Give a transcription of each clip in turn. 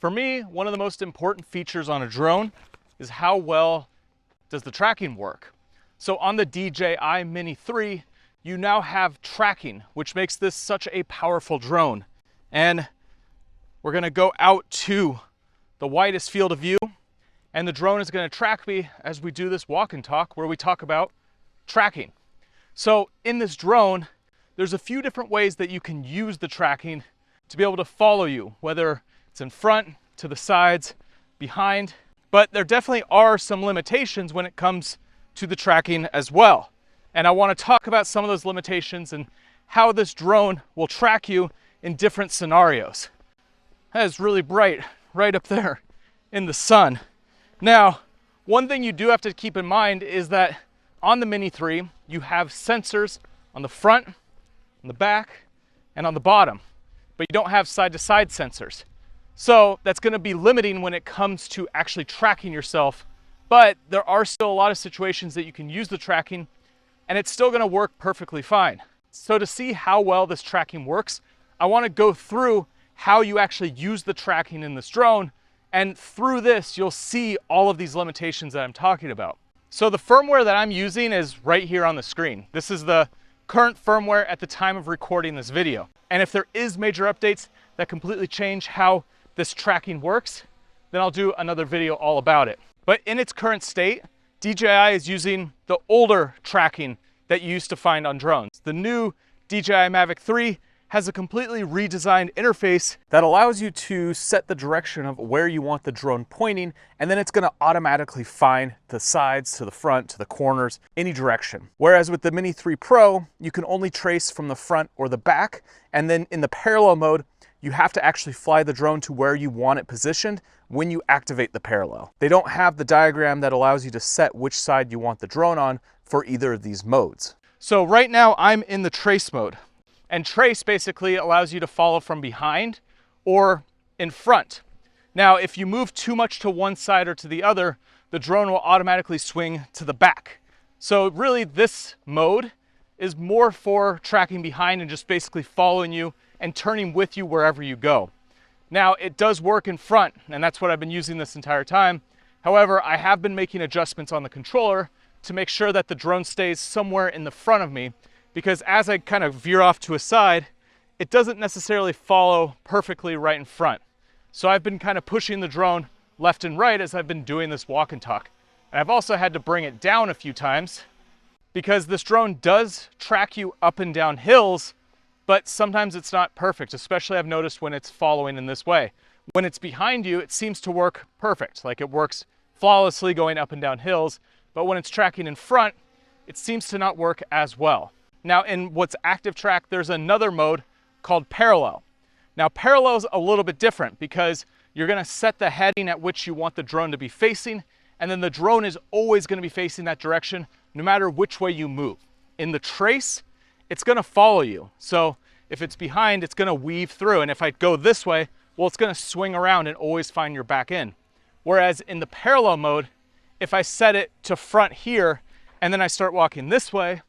For me, one of the most important features on a drone is how well does the tracking work. So on the DJI Mini 3, you now have tracking, which makes this such a powerful drone. And we're gonna go out to the widest field of view, and the drone is gonna track me as we do this walk and talk where we talk about tracking. So in this drone, there's a few different ways that you can use the tracking to be able to follow you, whether it's in front, to the sides, behind, but there definitely are some limitations when it comes to the tracking as well. And I want to talk about some of those limitations and how this drone will track you in different scenarios. That is really bright right up there in the sun. Now, one thing you do have to keep in mind is that on the Mini 3, you have sensors on the front, on the back, and on the bottom, but you don't have side-to-side sensors. So that's going to be limiting when it comes to actually tracking yourself, but there are still a lot of situations that you can use the tracking and it's still going to work perfectly fine. So to see how well this tracking works, I want to go through how you actually use the tracking in this drone, and through this you'll see all of these limitations that I'm talking about. So the firmware that I'm using is right here on the screen. This is the current firmware at the time of recording this video. And if there is major updates that completely change how this tracking works, then I'll do another video all about it. But in its current state, DJI is using the older tracking that you used to find on drones. The new DJI Mavic 3 has a completely redesigned interface that allows you to set the direction of where you want the drone pointing, and then it's going to automatically find the sides, to the front, to the corners, any direction. Whereas with the Mini 3 Pro, you can only trace from the front or the back, and then in the parallel mode, you have to actually fly the drone to where you want it positioned when you activate the parallel. They don't have the diagram that allows you to set which side you want the drone on for either of these modes. So right now I'm in the trace mode, and trace basically allows you to follow from behind or in front. Now, if you move too much to one side or to the other, the drone will automatically swing to the back. So really this mode is more for tracking behind and just basically following you and turning with you wherever you go. Now, it does work in front, and that's what I've been using this entire time. However, I have been making adjustments on the controller to make sure that the drone stays somewhere in the front of me, because as I kind of veer off to a side, it doesn't necessarily follow perfectly right in front. So I've been kind of pushing the drone left and right as I've been doing this walk and talk. And I've also had to bring it down a few times because this drone does track you up and down hills, but sometimes it's not perfect, especially I've noticed when it's following in this way. When it's behind you, it seems to work perfect, like it works flawlessly going up and down hills, but when it's tracking in front, it seems to not work as well. Now in what's active track, there's another mode called parallel. Now parallel is a little bit different because you're gonna set the heading at which you want the drone to be facing, and then the drone is always gonna be facing that direction no matter which way you move. In the trace, it's gonna follow you. So if it's behind, it's gonna weave through. And if I go this way, well, it's gonna swing around and always find your back end. Whereas in the parallel mode, if I set it to front here, and then I start walking this way,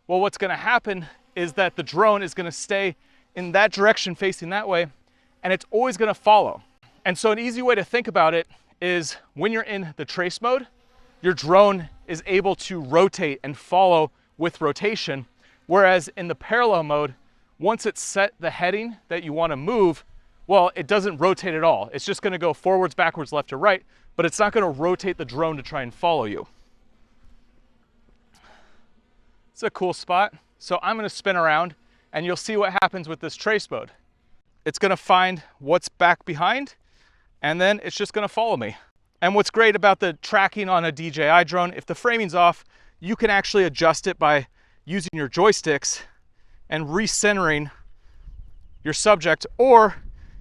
well, what's gonna happen is that the drone is gonna stay in that direction facing that way, and it's always gonna follow. And so an easy way to think about it is when you're in the trace mode, your drone is able to rotate and follow with rotation. Whereas in the parallel mode, once it's set the heading that you want to move, well, it doesn't rotate at all. It's just going to go forwards, backwards, left, or right, but it's not going to rotate the drone to try and follow you. It's a cool spot. So I'm going to spin around and you'll see what happens with this trace mode. It's going to find what's back behind, and then it's just going to follow me. And what's great about the tracking on a DJI drone, if the framing's off, you can actually adjust it by using your joysticks and recentering your subject, or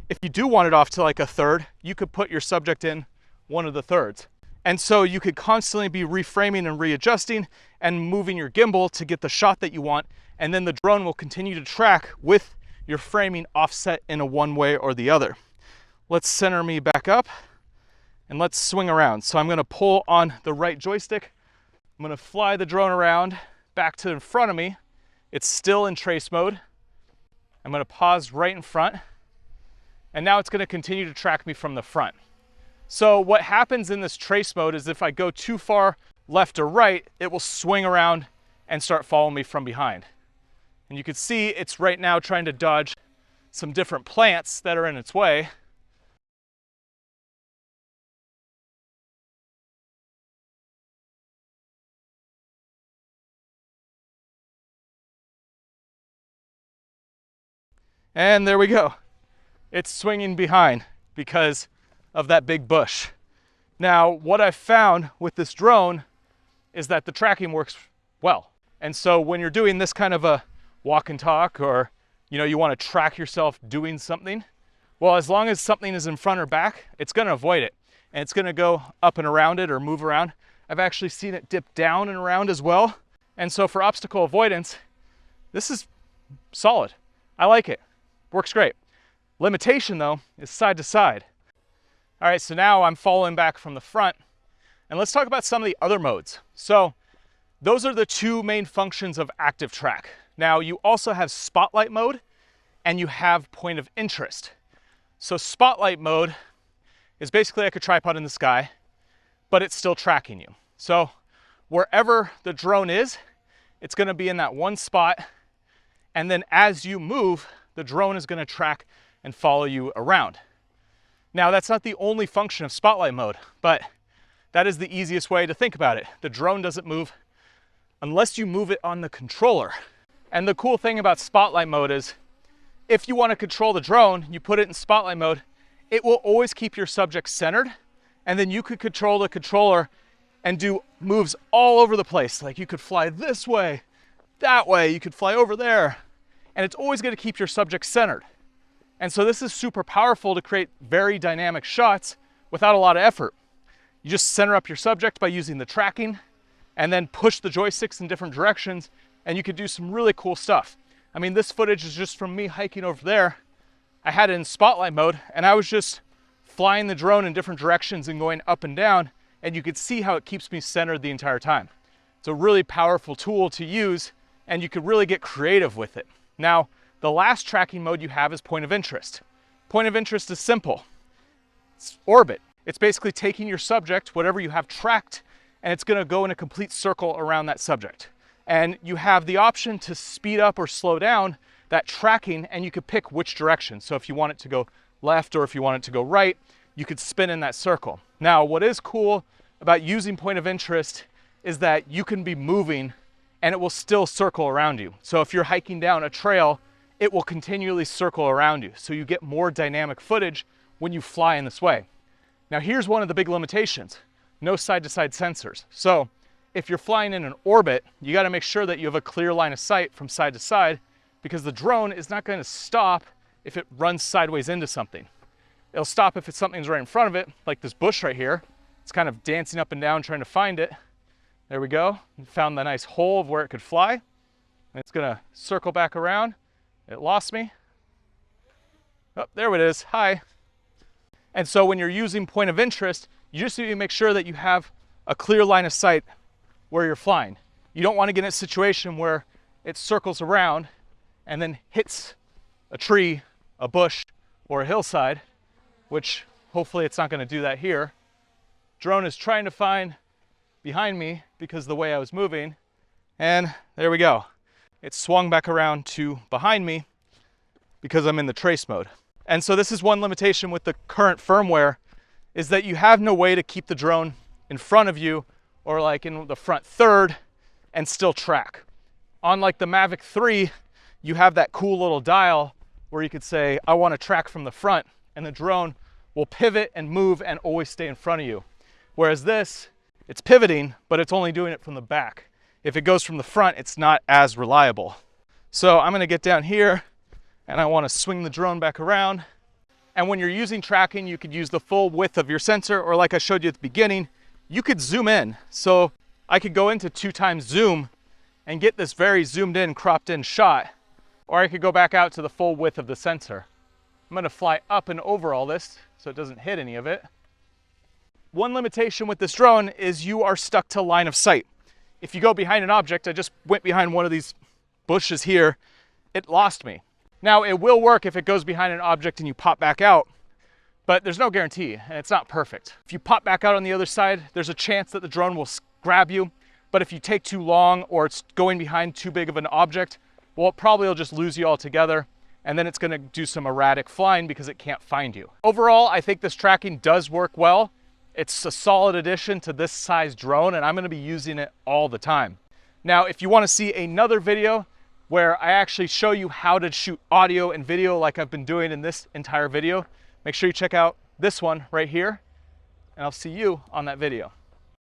if you do want it off to like a third, you could put your subject in one of the thirds. And so you could constantly be reframing and readjusting and moving your gimbal to get the shot that you want, and then the drone will continue to track with your framing offset in a one way or the other. Let's center me back up and let's swing around. So I'm gonna pull on the right joystick. I'm gonna fly the drone around back to in front of me. It's still in trace mode. I'm gonna pause right in front, and now it's going to continue to track me from the front. So what happens in this trace mode is if I go too far left or right, it will swing around and start following me from behind. And you can see it's right now trying to dodge some different plants that are in its way. And there we go. It's swinging behind because of that big bush. Now, what I've found with this drone is that the tracking works well. And so when you're doing this kind of a walk and talk, or you want to track yourself doing something, well, as long as something is in front or back, it's going to avoid it. And it's going to go up and around it or move around. I've actually seen it dip down and around as well. And so for obstacle avoidance, this is solid. I like it. Works great. Limitation though is side to side. All right, so now I'm following back from the front, and let's talk about some of the other modes. So those are the two main functions of active track. Now you also have spotlight mode and you have point of interest. So spotlight mode is basically like a tripod in the sky, but it's still tracking you. So wherever the drone is, it's going to be in that one spot, and then as you move, the drone is going to track and follow you around. Now, that's not the only function of spotlight mode, but that is the easiest way to think about it. The drone doesn't move unless you move it on the controller. And the cool thing about spotlight mode is if you want to control the drone, you put it in spotlight mode, it will always keep your subject centered, and then you could control the controller and do moves all over the place. Like you could fly this way, that way, you could fly over there, and it's always going to keep your subject centered. And so this is super powerful to create very dynamic shots without a lot of effort. You just center up your subject by using the tracking and then push the joysticks in different directions, and you could do some really cool stuff. I mean, this footage is just from me hiking over there. I had it in spotlight mode and I was just flying the drone in different directions and going up and down, and you could see how it keeps me centered the entire time. It's a really powerful tool to use, and you could really get creative with it. Now, the last tracking mode you have is point of interest. Point of interest is simple. It's orbit. It's basically taking your subject, whatever you have tracked, and it's going to go in a complete circle around that subject. And you have the option to speed up or slow down that tracking, and you could pick which direction. So if you want it to go left or if you want it to go right, you could spin in that circle. Now, what is cool about using point of interest is that you can be moving and it will still circle around you. So if you're hiking down a trail, it will continually circle around you. So you get more dynamic footage when you fly in this way. Now here's one of the big limitations: no side-to-side sensors. So if you're flying in an orbit, you got to make sure that you have a clear line of sight from side to side, because the drone is not going to stop if it runs sideways into something. It'll stop if something's right in front of it, like this bush right here. It's kind of dancing up and down trying to find it. There we go. Found the nice hole of where it could fly. And it's going to circle back around. It lost me. Oh, there it is. Hi. And so when you're using point of interest, you just need to make sure that you have a clear line of sight where you're flying. You don't want to get in a situation where it circles around and then hits a tree, a bush, or a hillside, which hopefully it's not going to do that here. Drone is trying to find behind me because of the way I was moving, and there we go. It swung back around to behind me because I'm in the trace mode. And so this is one limitation with the current firmware, is that you have no way to keep the drone in front of you or like in the front third and still track. Unlike the Mavic 3, you have that cool little dial where you could say, I want to track from the front, and the drone will pivot and move and always stay in front of you. Whereas this, it's pivoting, but it's only doing it from the back. If it goes from the front, it's not as reliable. So I'm going to get down here and I want to swing the drone back around. And when you're using tracking, you could use the full width of your sensor, or like I showed you at the beginning, you could zoom in. So I could go into 2x zoom and get this very zoomed in, cropped in shot, or I could go back out to the full width of the sensor. I'm going to fly up and over all this so it doesn't hit any of it. One limitation with this drone is you are stuck to line of sight. If you go behind an object, I just went behind one of these bushes here, it lost me. Now, it will work if it goes behind an object and you pop back out, but there's no guarantee, and it's not perfect. If you pop back out on the other side, there's a chance that the drone will grab you, but if you take too long or it's going behind too big of an object, well, it probably will just lose you altogether, and then it's gonna do some erratic flying because it can't find you. Overall, I think this tracking does work well. It's a solid addition to this size drone, and I'm gonna be using it all the time. Now, if you wanna see another video where I actually show you how to shoot audio and video like I've been doing in this entire video, make sure you check out this one right here, and I'll see you on that video.